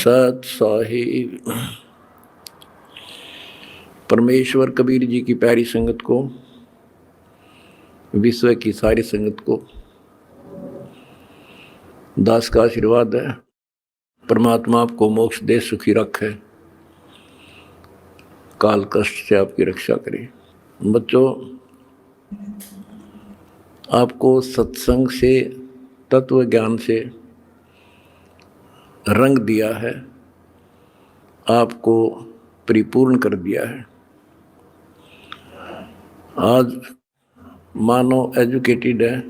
सत साहिब। परमेश्वर कबीर जी की प्यारी संगत को, विश्व की सारी संगत को दास का आशीर्वाद है। परमात्मा आपको मोक्ष दे, सुखी रखे, काल कष्ट से आपकी रक्षा करे। बच्चों, आपको सत्संग से, तत्व ज्ञान से रंग दिया है, आपको परिपूर्ण कर दिया है। आज मानव एजुकेटेड है,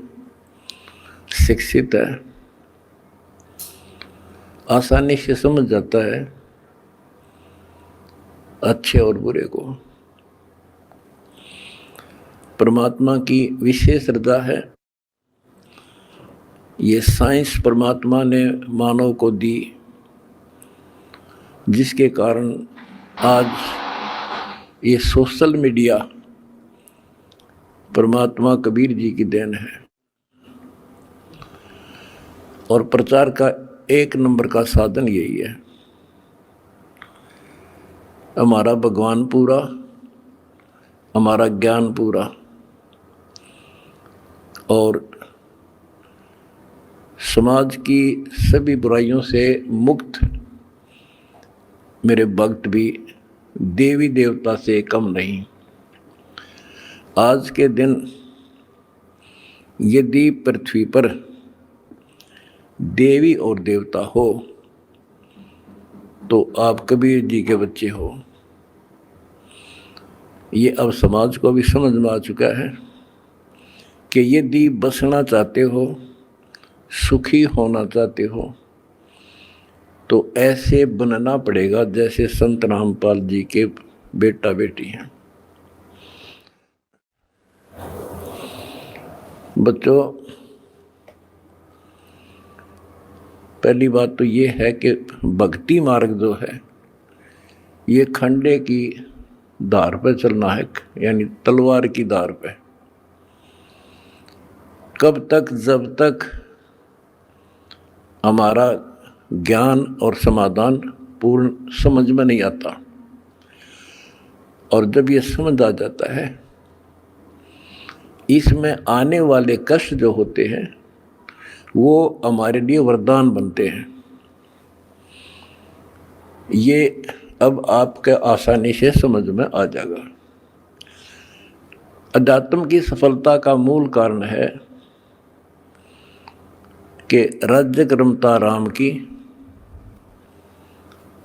शिक्षित है, आसानी से समझ जाता है अच्छे और बुरे को। परमात्मा की विशेष रजा है। ये साइंस परमात्मा ने मानव को दी, जिसके कारण आज ये सोशल मीडिया परमात्मा कबीर जी की देन है और प्रचार का एक नंबर का साधन यही है। हमारा भगवान पूरा, हमारा ज्ञान पूरा और समाज की सभी बुराइयों से मुक्त मेरे भक्त भी देवी देवता से कम नहीं। आज के दिन यदि पृथ्वी पर देवी और देवता हो तो आप कबीर जी के बच्चे हो। ये अब समाज को भी समझ में आ चुका है कि यदि बसना चाहते हो, सुखी होना चाहते हो, तो ऐसे बनना पड़ेगा जैसे संत रामपाल जी के बेटा बेटी हैं। बच्चों, पहली बात तो ये है कि भक्ति मार्ग जो है ये खंडे की धार पर चलना है, यानी तलवार की धार पे। कब तक? जब तक हमारा ज्ञान और समाधान पूर्ण समझ में नहीं आता। और जब ये समझ आ जाता है, इसमें आने वाले कष्ट जो होते हैं वो हमारे लिए वरदान बनते हैं। ये अब आपके आसानी से समझ में आ जाएगा। अध्यात्म की सफलता का मूल कारण है कि राज्य क्रमता राम की,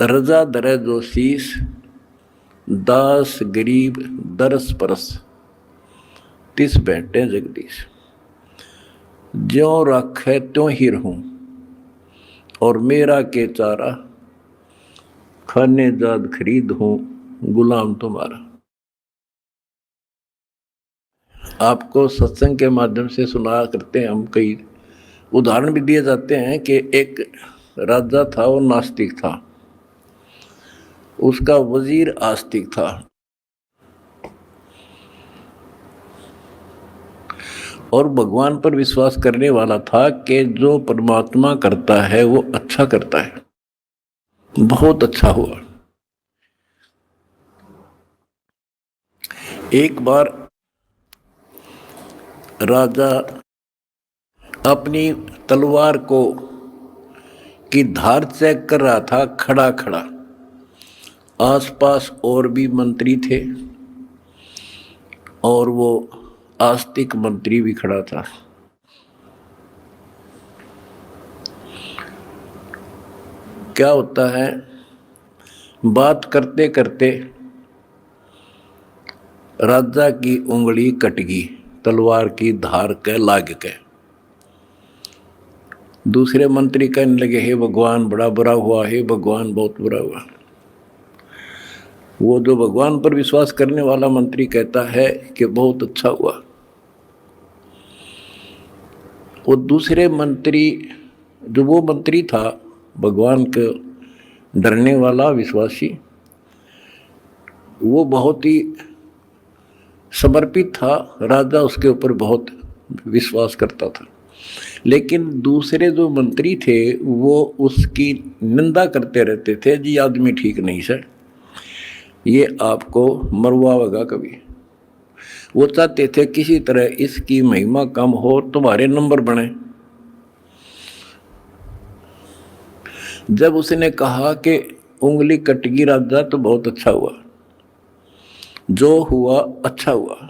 रजा दरे जो शीस, दास गरीब दरस परस, तिस बैठे जगदीश। ज्यों राखे त्यों ही रहूं, और मेरा के चारा, खाने जाद खरीद हूं, गुलाम तुम्हारा। आपको सत्संग के माध्यम से सुना करते हैं हम, कई उदाहरण भी दिए जाते हैं कि एक राजा था, वो नास्तिक था, उसका वजीर आस्तिक था, और भगवान पर विश्वास करने वाला था कि जो परमात्मा करता है वो अच्छा करता है। बहुत अच्छा हुआ। एक बार राजा अपनी तलवार को की धार चेक कर रहा था, खड़ा खड़ा। आसपास और भी मंत्री थे और वो आस्तिक मंत्री भी खड़ा था। क्या होता है, बात करते करते राजा की उंगली कट गई, तलवार की धार के लाग के। दूसरे मंत्री कहने लगे, हे भगवान बड़ा बुरा हुआ, हे भगवान बहुत बुरा हुआ। वो जो भगवान पर विश्वास करने वाला मंत्री कहता है कि बहुत अच्छा हुआ। वो दूसरे मंत्री, जो वो मंत्री था भगवान के डरने वाला विश्वासी, वो बहुत ही समर्पित था, राजा उसके ऊपर बहुत विश्वास करता था। लेकिन दूसरे जो मंत्री थे वो उसकी निंदा करते रहते थे, जी आदमी ठीक नहीं सर, ये आपको मरवाएगा कभी। वो चाहते थे किसी तरह इसकी महिमा कम हो, तुम्हारे नंबर बने। जब उसने कहा कि उंगली कटगी राजा तो बहुत अच्छा हुआ, जो हुआ अच्छा हुआ,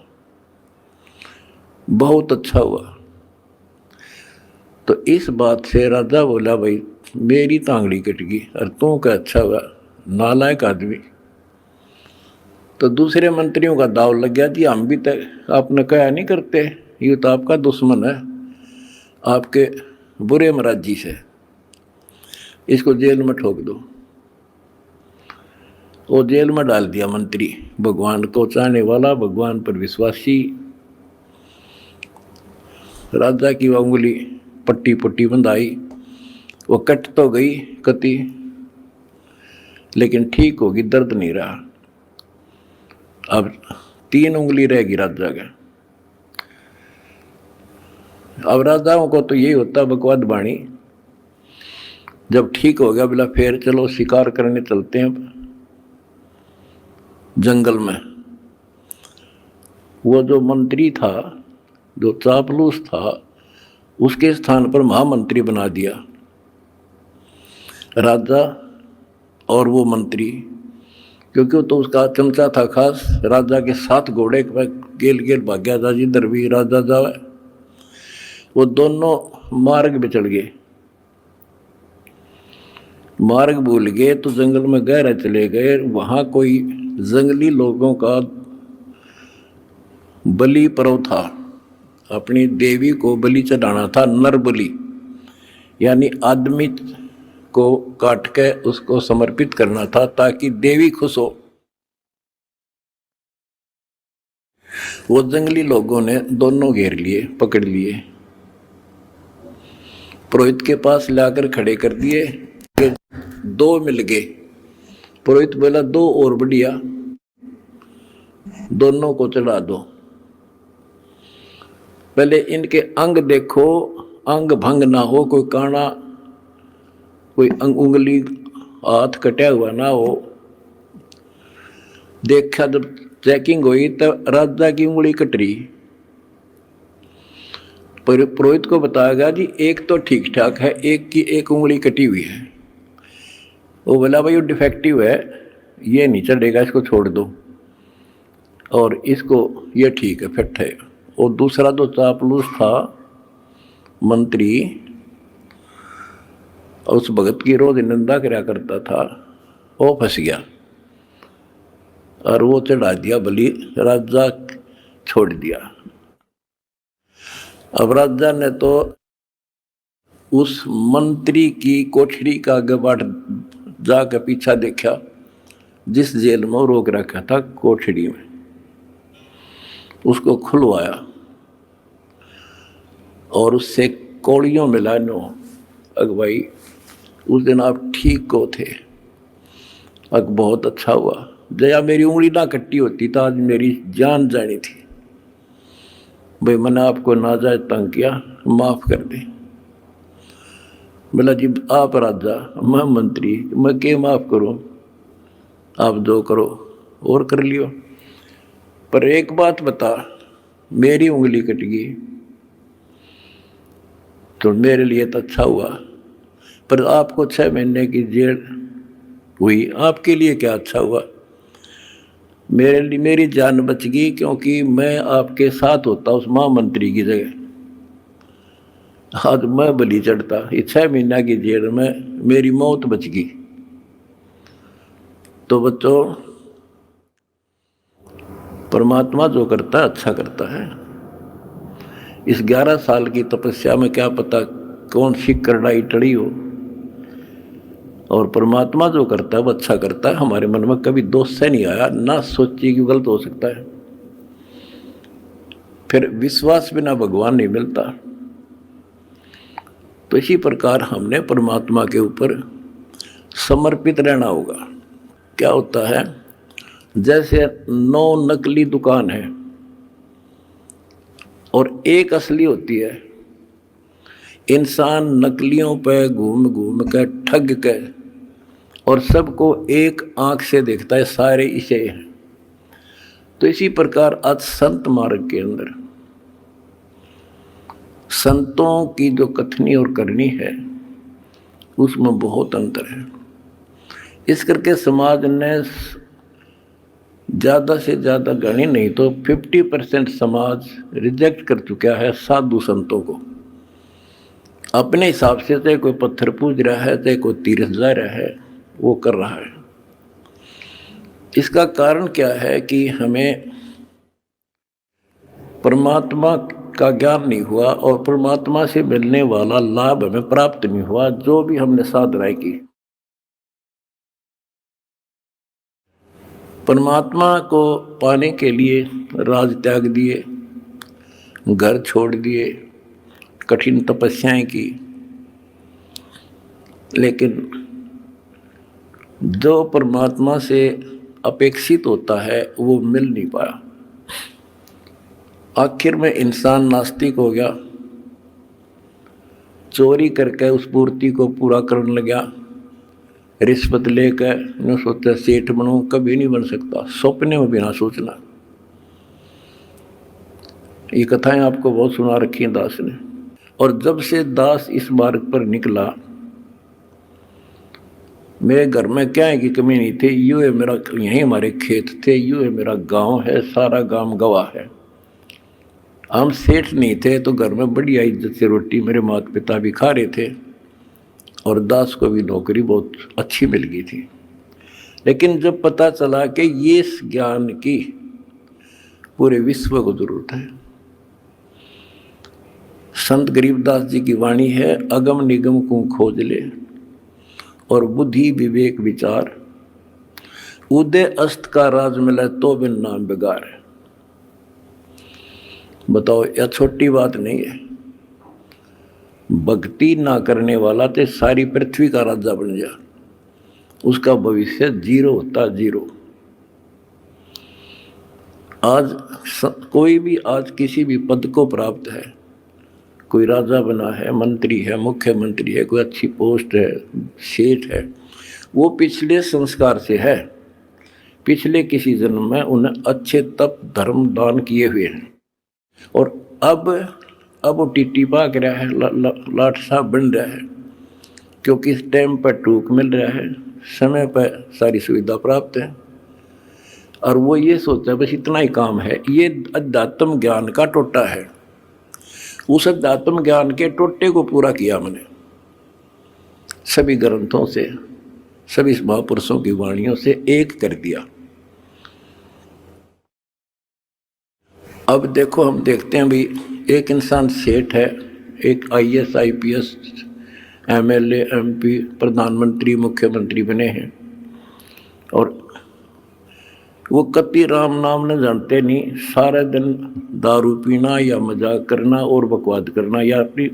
बहुत अच्छा हुआ। तो इस बात से राजा बोला, भाई मेरी तांगड़ी कट गई और तू का अच्छा हुआ, नालायक आदमी। तो दूसरे मंत्रियों का दाव लग गया, जी हम भी तो आपने कहा नहीं करते, ये तो आपका दुश्मन है, आपके बुरे मराजी से, इसको जेल में ठोक दो। वो जेल में डाल दिया मंत्री, भगवान को चाहने वाला, भगवान पर विश्वासी। राजा की उंगली पट्टी पट्टी बंधाई, वो कट तो गई कति, लेकिन ठीक होगी, दर्द नहीं रहा। अब 3 उंगली रहेगी राजा का। अब राजाओं को तो यही होता बकवाद बाणी, जब ठीक हो गया बोला फिर चलो शिकार करने चलते हैं जंगल में। वो जो मंत्री था, जो चापलूस था, उसके स्थान पर महामंत्री बना दिया राजा और वो मंत्री, क्योंकि वो तो उसका चमचा था खास। राजा के 7 घोड़े गेल गेल भाग्या था, जिधर भी राजा जावे वो दोनों मार्ग पे चढ़ गए। मार्ग भूल गए तो जंगल में गहरा चले गए। वहां कोई जंगली लोगों का बलि पर्व था, अपनी देवी को बलि चढ़ाना था, नर बलि, यानी आदमी को काट के उसको समर्पित करना था ताकि देवी खुश हो। वो जंगली लोगों ने दोनों घेर लिए, पकड़ लिए, पुरोहित के पास लाकर खड़े कर दिए। 2 मिल गए। पुरोहित बोला 2 और बढ़िया, दोनों को चढ़ा दो। पहले इनके अंग देखो, अंग भंग ना हो, कोई काना, कोई उंगली हाथ कटा हुआ ना हो। देखा जब चेकिंग हुई तो राजा की उंगली कट रही। पुरोहित को बताया गया जी एक तो ठीक ठाक है, एक की एक उंगली कटी हुई है। वो बोला भाई वो डिफेक्टिव है, ये नहीं चढ़ेगा, इसको छोड़ दो, और इसको ये ठीक है, फिट है। और दूसरा जो चापलूस था मंत्री, उस भगत की रोज निंदा कराया करता था, वो फंस गया और वो चढ़ा दिया बलि, राजा छोड़ दिया। अब राजा ने तो उस मंत्री की कोठरी का गबाट जाकर पीछा देखा, जिस जेल में रोक रखा था कोठरी में, उसको खुलवाया और उससे कौड़ियों मिलानो, अगवाई उस दिन आप ठीक को थे, अग बहुत अच्छा हुआ, जया मेरी उंगली ना कट्टी होती तो आज मेरी जान जानी थी। भाई मैंने आपको नाजायज तंग किया, माफ कर दे। बोला जी आप राजा, मैं मंत्री, मैं के माफ करूं, आप जो करो और कर लियो, पर एक बात बता, मेरी उंगली कट गई तो मेरे लिए तो अच्छा हुआ, पर आपको 6 महीने की जेल हुई, आपके लिए क्या अच्छा हुआ? मेरे लिए मेरी जान बच गई, क्योंकि मैं आपके साथ होता उस महामंत्री की जगह, आज मैं बलि चढ़ता। ये 6 महीना की जेल में मेरी मौत बच गई। तो बच्चों, परमात्मा जो करता है अच्छा करता है। इस 11 साल की तपस्या में क्या पता कौन सी करड़ाई टड़ी हो, और परमात्मा जो करता है वो अच्छा करता है। हमारे मन में कभी दोष से नहीं आया, ना सोचिए कि गलत हो सकता है। फिर विश्वास बिना भगवान नहीं मिलता। तो इसी प्रकार हमने परमात्मा के ऊपर समर्पित रहना होगा। क्या होता है, जैसे 9 नकली दुकान है और एक असली होती है, इंसान नकलियों पे घूम घूम कर ठग के और सबको एक आंख से देखता है, सारे इसे हैं। तो इसी प्रकार आज संत मार्ग के अंदर संतों की जो कथनी और करनी है उसमें बहुत अंतर है। इस करके समाज ने ज़्यादा से ज़्यादा गणी नहीं तो 50% समाज रिजेक्ट कर चुका है साधु संतों को। अपने हिसाब से चाहे कोई पत्थर पूज रहा है, चाहे कोई तीर्थ जा रहा है, वो कर रहा है। इसका कारण क्या है कि हमें परमात्मा का ज्ञान नहीं हुआ और परमात्मा से मिलने वाला लाभ हमें प्राप्त नहीं हुआ, जो भी हमने साधनाएं की। परमात्मा को पाने के लिए राज त्याग दिए, घर छोड़ दिए, कठिन तपस्याएं की, लेकिन जो परमात्मा से अपेक्षित होता है वो मिल नहीं पाया। आखिर में इंसान नास्तिक हो गया, चोरी करके उस पूर्ति को पूरा करने लगा, रिश्वत लेकर न सोचा सेठ बनूं, कभी नहीं बन सकता, सपने में भी ना सोचना। ये कथाएं आपको बहुत सुना रखी हैं दास ने। और जब से दास इस मार्ग पर निकला, मेरे घर में क्या है कि कमी नहीं थी। यूँ है मेरा, यहीं हमारे खेत थे, यूँ है मेरा गांव है, सारा गांव गवाह है। हम सेठ नहीं थे तो घर में बढ़िया इज्जत से रोटी मेरे माता पिता भी खा रहे थे और दास को भी नौकरी बहुत अच्छी मिल गई थी। लेकिन जब पता चला कि ये ज्ञान की पूरे विश्व को जरूरत है, संत गरीबदास जी की वाणी है, अगम निगम को खोज ले और बुद्धि विवेक विचार, उदय अस्त का राज मिले तो बिन नाम बेगार है। बताओ, यह छोटी बात नहीं है। भक्ति ना करने वाला तो सारी पृथ्वी का राजा बन जा, उसका भविष्य जीरो होता, जीरो। आज कोई भी आज किसी भी पद को प्राप्त है, कोई राजा बना है, मंत्री है, मुख्यमंत्री है, कोई अच्छी पोस्ट है, सेठ है, वो पिछले संस्कार से है, पिछले किसी जन्म में उन्हें अच्छे तप धर्म दान किए हुए हैं। और अब वो टीटी भाग रहा है, लाट साहब बन रहा है, क्योंकि इस टाइम पर टूक मिल रहा है, समय पर सारी सुविधा प्राप्त है, और वो ये सोचता है बस इतना ही काम है। ये अध्यात्म ज्ञान का टोटा है। उस अध्यात्म ज्ञान के टोटे को पूरा किया मैंने सभी ग्रंथों से, सभी महापुरुषों की वाणियों से एक कर दिया। अब देखो, हम देखते हैं भी, एक इंसान सेठ है, एक IAS IPS MLA MP प्रधानमंत्री मुख्यमंत्री बने हैं, और वो कति राम नाम न जानते नहीं, सारे दिन दारू पीना या मजाक करना और बकवाद करना, या अपनी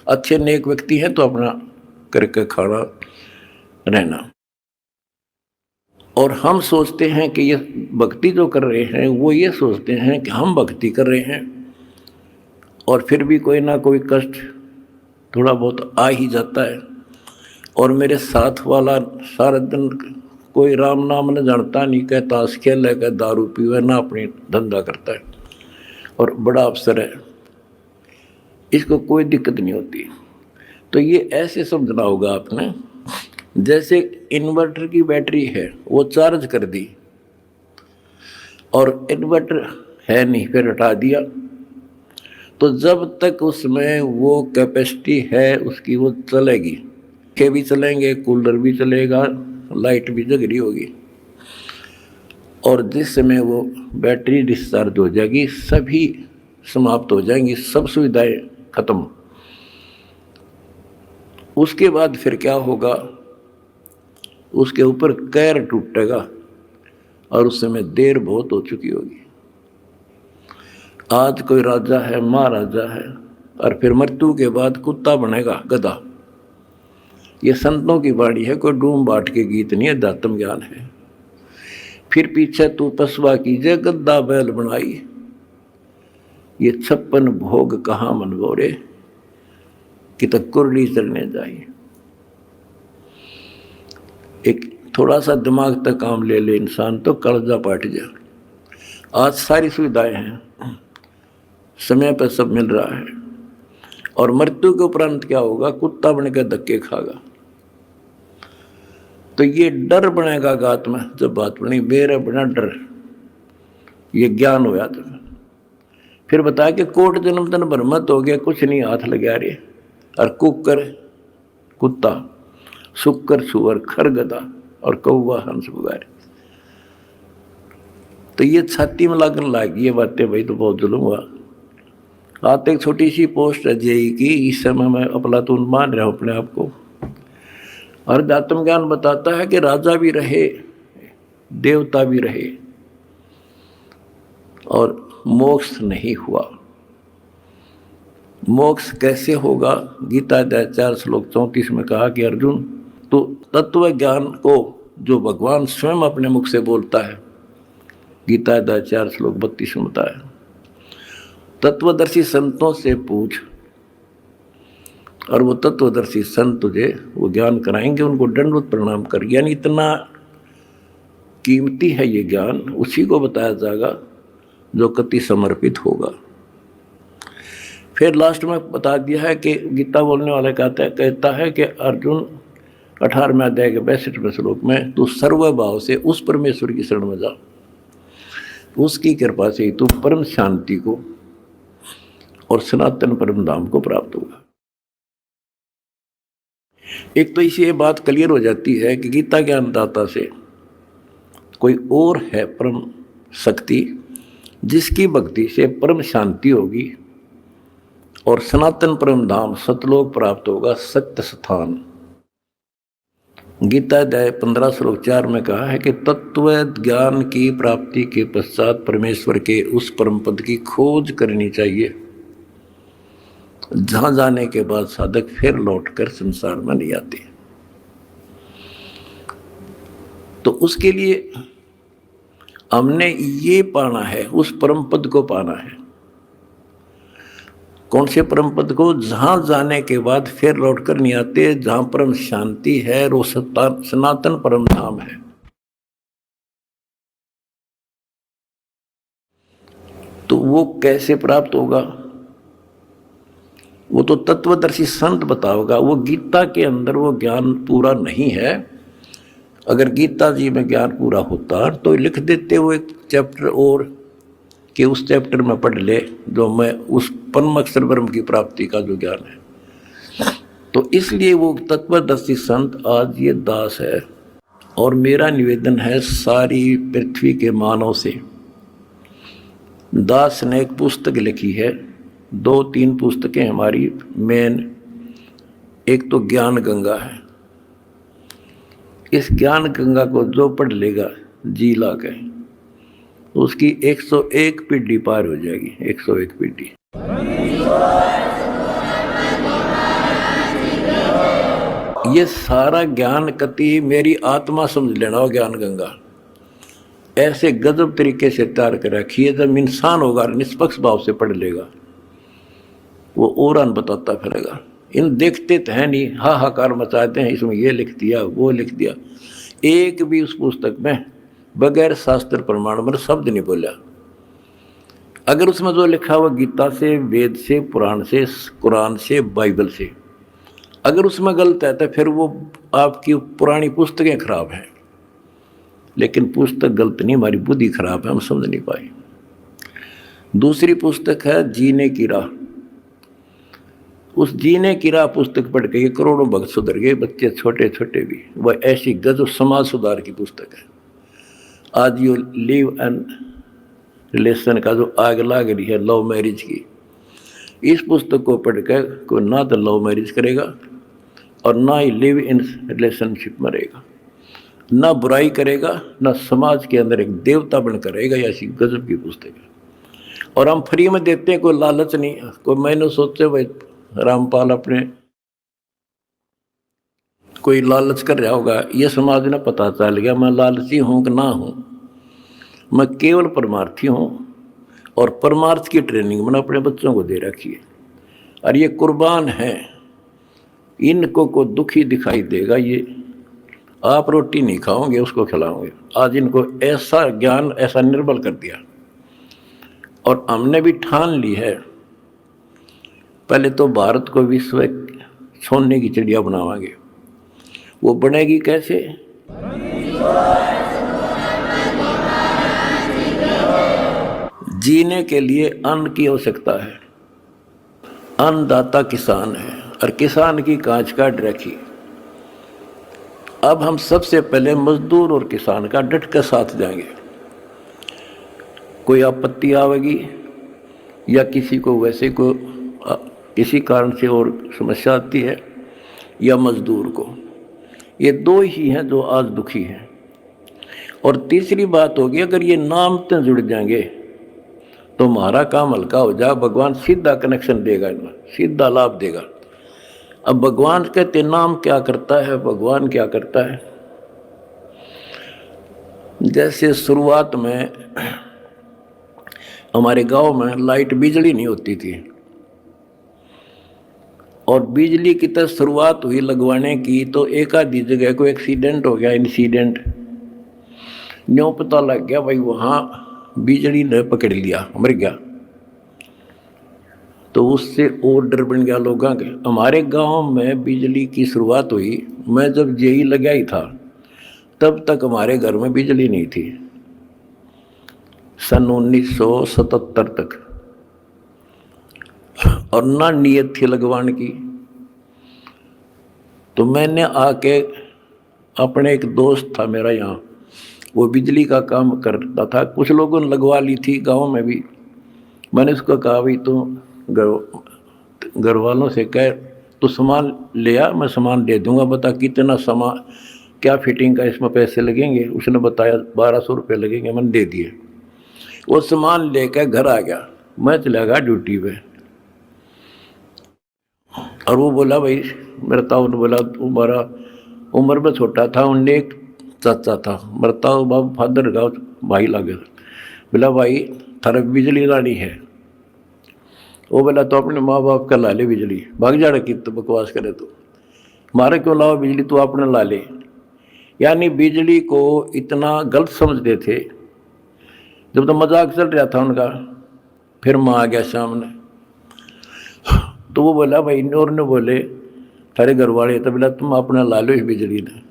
अच्छे नेक व्यक्ति हैं तो अपना करके खाना रहना। और हम सोचते हैं कि ये भक्ति जो कर रहे हैं, वो ये सोचते हैं कि हम भक्ति कर रहे हैं, और फिर भी कोई ना कोई कष्ट थोड़ा बहुत आ ही जाता है। और मेरे साथ वाला सारा दिन कोई राम नाम न जानता, नहीं कहता ताश खेल है, कह दारू पीवे, ना अपनी धंधा करता है और बड़ा अफसर है, इसको कोई दिक्कत नहीं होती। तो ये ऐसे समझना होगा आपने, जैसे इन्वर्टर की बैटरी है, वो चार्ज कर दी और इन्वर्टर है नहीं, फिर हटा दिया, तो जब तक उसमें वो कैपेसिटी है उसकी, वो चलेगी, पंखे भी चलेंगे, कूलर भी चलेगा, लाइट भी जग रही होगी। और जिस समय वो बैटरी डिस्चार्ज हो जाएगी, सभी समाप्त हो जाएंगी, सब सुविधाएं खत्म। उसके बाद फिर क्या होगा, उसके ऊपर कैर टूटेगा और उस समय देर बहुत हो चुकी होगी। आज कोई राजा है, महाराजा है, और फिर मृत्यु के बाद कुत्ता बनेगा, गधा। ये संतों की वाणी है, कोई डूम बाट के गीत नहीं है, अध्यात्म ज्ञान है। फिर पीछे तू पसवा कीजिए, गद्दा बैल बनाई, ये 56 भोग कहाँ मनवोरे, कि तक कुरली चलने जाए। एक थोड़ा सा दिमाग तक काम ले ले इंसान तो कर्जा पाट जाए। आज सारी सुविधाएं हैं, समय पर सब मिल रहा है, और मृत्यु के उपरांत क्या होगा? कुत्ता बनकर धक्के खागा। तो ये डर बनेगा गात में, जब बात बनी मेरा बना डर, ये ज्ञान होया। तो फिर बताया कि कोट जन्म तन भ्रमत हो गया, कुछ नहीं हाथ लगा रे। और कुकर कुत्ता, शुक्र सुअर, खर गधा, और कौवा हंस बुगारे। तो ये छाती में लागन लागी ये बातें, भाई तो बहुत जुल्म हुआ। आज एक छोटी सी पोस्ट है जेई की, इस समय मैं अफलातून मान रहा हूँ अपने आप को। और आत्मज्ञान बताता है कि राजा भी रहे, देवता भी रहे, और मोक्ष नहीं हुआ। मोक्ष कैसे होगा? गीता अध्याय 4 श्लोक 34 में कहा कि अर्जुन, तो तत्व ज्ञान को जो भगवान स्वयं अपने मुख से बोलता है, गीता अध्याय 4 श्लोक 32 में बताया, तत्वदर्शी संतों से पूछ, और वो तत्वदर्शी संत तुझे वो ज्ञान कराएंगे, उनको दंडवत प्रणाम कर। यानी इतना कीमती है ये ज्ञान, उसी को बताया जाएगा जो कति समर्पित होगा। फिर लास्ट में बता दिया है कि गीता बोलने वाला कहता है कि अर्जुन 18वें अध्याय के 62वें श्लोक में, तू सर्वभाव से उस परमेश्वर की शरण में जा, उसकी कृपा से ही तू परम शांति को और सनातन परम धाम को प्राप्त होगा। एक तो इसी ये बात क्लियर हो जाती है कि गीता ज्ञानदाता से कोई और है परम शक्ति, जिसकी भक्ति से परम शांति होगी और सनातन परम धाम सतलोक प्राप्त होगा, सत्य स्थान। गीता अध्याय 15 श्लोक 4 में कहा है कि तत्व ज्ञान की प्राप्ति के पश्चात परमेश्वर के उस परम पद की खोज करनी चाहिए, जहां जाने के बाद साधक फिर लौटकर संसार में नहीं आते। तो उसके लिए हमने ये पाना है, उस परम पद को पाना है। कौन से परम पद को? जहां जाने के बाद फिर लौटकर नहीं आते, जहां परम शांति है, वो सनातन परम धाम है। तो वो कैसे प्राप्त होगा? वो तो तत्वदर्शी संत बताओगा। वो गीता के अंदर वो ज्ञान पूरा नहीं है। अगर गीता जी में ज्ञान पूरा होता तो लिख देते वो एक चैप्टर और, कि उस चैप्टर में पढ़ ले जो मैं उस परम अक्षर ब्रह्म की प्राप्ति का जो ज्ञान है। तो इसलिए वो तत्वदर्शी संत आज ये दास है। और मेरा निवेदन है सारी पृथ्वी के मानव से, दास ने एक पुस्तक लिखी है, 2-3 पुस्तकें हमारी मेन, एक तो ज्ञान गंगा है। इस ज्ञान गंगा को जो पढ़ लेगा जी ला के, उसकी 101 पीढ़ी पार हो जाएगी, 101 पीढ़ी। ये सारा ज्ञान कति मेरी आत्मा समझ लेना हो, ज्ञान गंगा ऐसे गजब तरीके से तैयार कर रखी है। जब इंसान होगा निष्पक्ष भाव से पढ़ लेगा, वो और बताता फिरेगा। इन देखते तो है नहीं, हाहाकार मचाते हैं, इसमें ये लिख दिया वो लिख दिया। एक भी उस पुस्तक में बगैर शास्त्र प्रमाण पर शब्द नहीं बोला। अगर उसमें जो लिखा हुआ गीता से, वेद से, पुराण से, कुरान से, बाइबल से, अगर उसमें गलत है तो फिर वो आपकी पुरानी पुस्तकें खराब हैं। लेकिन पुस्तक गलत नहीं, हमारी बुद्धि खराब है, हम समझ नहीं पाए। दूसरी पुस्तक है जीने की राह। उस जीने की राह पुस्तक पढ़ के करोड़ों भक्त सुधर गए, बच्चे छोटे छोटे भी। वह ऐसी गजब समाज सुधार की पुस्तक है। आज यो लिव एंड रिलेशन का जो आग लाग रही है लव मैरिज की, इस पुस्तक को पढ़कर कोई ना तो लव मैरिज करेगा और ना ही लिव इन रिलेशनशिप में रहेगा, ना बुराई करेगा, ना समाज के अंदर एक देवता बनकर रहेगा। ऐसी गजब की पुस्तक है और हम फ्री में देते हैं, कोई लालच नहीं। कोई मैंने सोचे भाई रामपाल अपने कोई लालच कर रहा होगा, ये समाज ने पता चल गया मैं लालची हूँ कि ना हूँ। मैं केवल परमार्थी हूँ और परमार्थ की ट्रेनिंग मैंने अपने बच्चों को दे रखी है। और ये कुर्बान है इनको को दुखी दिखाई देगा, ये आप रोटी नहीं खाओगे उसको खिलाओगे। आज इनको ऐसा ज्ञान ऐसा निर्बल कर दिया। और हमने भी ठान ली है, पहले तो भारत को विश्व सोने की चिड़िया बनावांगे। वो बनेगी कैसे? जीने के लिए अन्न की आवश्यकता है, अन्नदाता किसान है, और किसान की कांच काट रखी। अब हम सबसे पहले मजदूर और किसान का डट कर साथ देंगे। कोई आपत्ति आवेगी या किसी को वैसे को किसी कारण से और समस्या आती है, या मजदूर को, ये दो ही हैं जो आज दुखी हैं। और तीसरी बात होगी, अगर ये नाम से जुड़ जाएंगे तो हमारा काम हल्का हो जाए, भगवान सीधा कनेक्शन देगा, इनमें सीधा लाभ देगा। अब भगवान कहते नाम क्या करता है, भगवान क्या करता है? जैसे शुरुआत में हमारे गांव में लाइट बिजली नहीं होती थी, और बिजली की तो शुरुआत हुई लगवाने की, तो एक आधी जगह को एक्सीडेंट हो गया, इंसिडेंट न्यों पता लग गया भाई वहाँ बिजली ने पकड़ लिया, मर गया। तो उससे और डर बन गया लोगों के। हमारे गांव में बिजली की शुरुआत हुई, मैं जब जेई लगा ही था तब तक हमारे घर में बिजली नहीं थी, सन 1977 तक, और ना नीयत थी लगवाने की। तो मैंने आके, अपने एक दोस्त था मेरा यहाँ, वो बिजली का काम करता था, कुछ लोगों ने लगवा ली थी गांव में भी। मैंने उसको कहा भाई तो घर वालों से कह तो सामान ले आ, मैं सामान दे दूंगा, बता कितना सामान, क्या फिटिंग का इसमें पैसे लगेंगे। उसने बताया 1200 रुपये लगेंगे, मैंने दे दिए। वो सामान लेकर घर आ गया, मैं चला गया ड्यूटी पे। और वो बोला भाई, मेरा ताऊ ने बोला, तुम्हारा उम्र में छोटा था, उनने एक चाचा था, मेरा ताऊ बाबू फादर का भाई लगे, बोला भाई थारा बिजली लानी है। वो बोला तो अपने माँ बाप का ला ले बिजली, भाग जाड़ा की तो बकवास करे, तो मारे क्यों लाओ बिजली, तू अपने ला ले। यानी बिजली को इतना गलत समझते थे। जब तो मजाक चल रहा था उनका, फिर माँ आ गया सामने, तो वो बोला भाई, और ने बोले थारे घर वाले, तो बोला तुम अपना ला लो इस बिजली ने।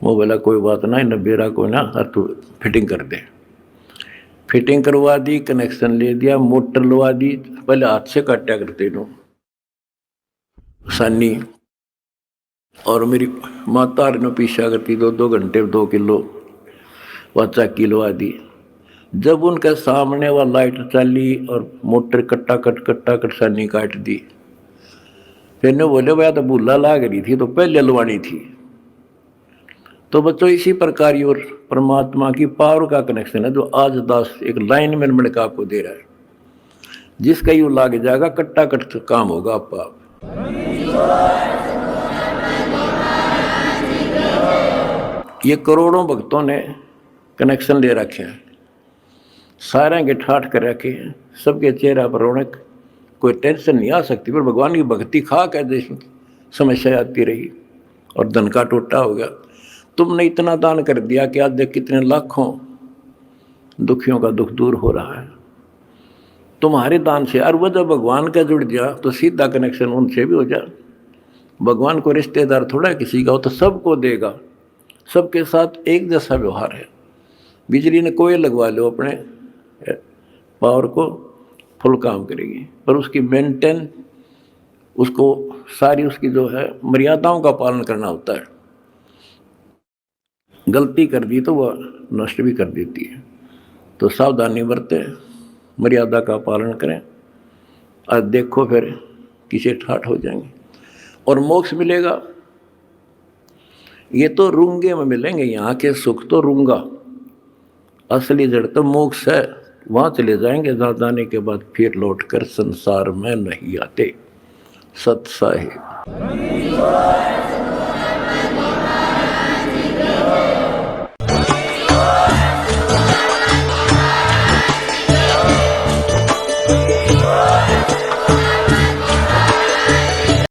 वो बोला कोई बात ना, इन बेरा को ना तू फिटिंग कर दे। फिटिंग करवा दी, कनेक्शन ले दिया, मोटर लगा दी। पहले हाथ से काटा करते नो सानी, और मेरी माता ने पीछा करती 2-2 घंटे 2 किलो वाचा किलो दी। जब उनके सामने वह लाइट चली और मोटर कट्टा कट सानी काट दी, फिर ने बोले भैया तो भूला लाग रही थी, तो पहले लवानी थी। तो बच्चों इसी प्रकार और परमात्मा की पावर का कनेक्शन है, जो आज दास एक लाइन में मिलकर आपको दे रहा है, जिसका यू लाग जाएगा कट्टा कट काम होगा आप। ये करोड़ों भक्तों ने कनेक्शन ले रखे हैं, सारे के ठाठ कर रखे हैं, सबके चेहरा पर रौनक, कोई टेंशन नहीं आ सकती। पर भगवान की भक्ति खा कर देश में समस्या आती रही और धन का टोटा हो गया। तुमने इतना दान कर दिया कि आज देख कितने लाखों दुखियों का दुख दूर हो रहा है तुम्हारे दान से। और वह जब भगवान का जुड़ गया तो सीधा कनेक्शन उनसे भी हो जाए। भगवान को रिश्तेदार थोड़ा किसी का हो, तो सबको देगा, सबके साथ एक जैसा व्यवहार है। बिजली ने कोई लगवा लो अपने पावर को, फुल काम करेगी, पर उसकी मेंटेन, उसको सारी उसकी जो है मर्यादाओं का पालन करना होता है। गलती कर दी तो वह नष्ट भी कर देती है। तो सावधानी बरतें, मर्यादा का पालन करें, और देखो फिर किसे ठाठ हो जाएंगे और मोक्ष मिलेगा। ये तो रूंगे में मिलेंगे, यहाँ के सुख तो रूंगा, असली जड़ तो मोक्ष है। वहाँ चले जाएंगे जहाँ जाने के बाद फिर लौटकर संसार में नहीं आते। सत साहिब।